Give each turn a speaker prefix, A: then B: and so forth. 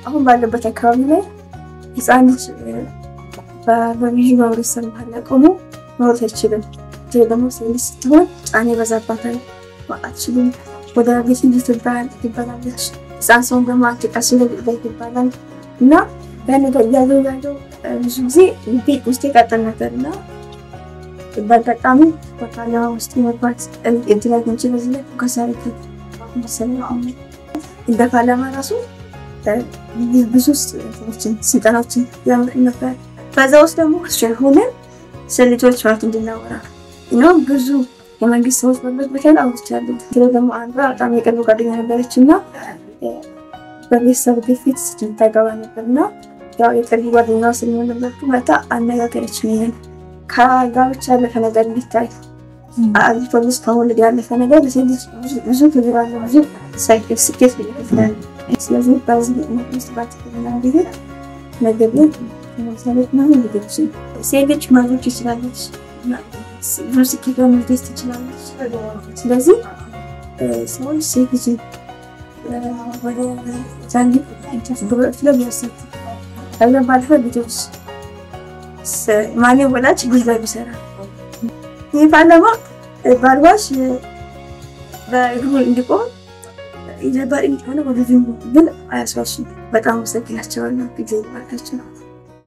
A: አሁን ባለበት አካባቢ ላይ ህፃን ልጅ በልዩ ማውረሰን ባላቆሙ ማውረስ አይችልም ደግሞ ሴልስ ስትሆን ጫኔ በዛባታል አትችልም ወደ ቤት እንድትባል ይባላልች ህፃን ሰው ደግሞ አትቀስለ ይባላል እና በነገር ያለው ብዙ ጊዜ ቤት ውስጥ ይቀጥል ነበርና በተቃሚ በቃላ ውስጥ መግባት እድል እንችል በዚህ ላይ ከሳሪት መሰለኝ እንደ ፓርላማ ራሱ ብዙ ስልጠናዎችን ያመጡ ነበር በዛ ውስጥ ደግሞ ሆነን ስለልጆች ማለት እንድናወራ ነው ብዙ የመንግስት ሰዎች በመጥበታል አውጥቻለሁ ደግሞ አንዷ በጣም የቀረበ ጓደኛ ነበረችና በቤተሰብ ግፊት ስትንታገባ ነበርና ያው የቀረበ ጓደኛዋ ስለነበረች መታ አነጋገረችኝ ከጋብቻ ያለፈ ነገር እንዲታይ ፖሊስ ከወለድ ያለፈ ነገር ለሴት ብዙ ክብር አለው ብዙ ሳይክስ ይላል ስለዚህ ባዚህ ምክንያት ባትከና እንዴ ነገር ግን ለምሳሌ ነው ልጅ ሴት ማድረግ ይችላልች ብዙ ሲከፈል ደስ ይችላልች ስለዚህ ሰዎች ሴት ልጅ ወደ ዛንዲ ተስብረት ለሚያሰጥ አለ ባልፈ ልጆች ማኔ ወላች ጉልበት ይሰራ ይፋለማ ባልዋሽ በእግሩ እንዲቆም ይዘባሪ እንኳን ወደዚህ ግን አያስዋሽ በጣም ሰክላቸው ነው ጊዜ ማለታቸው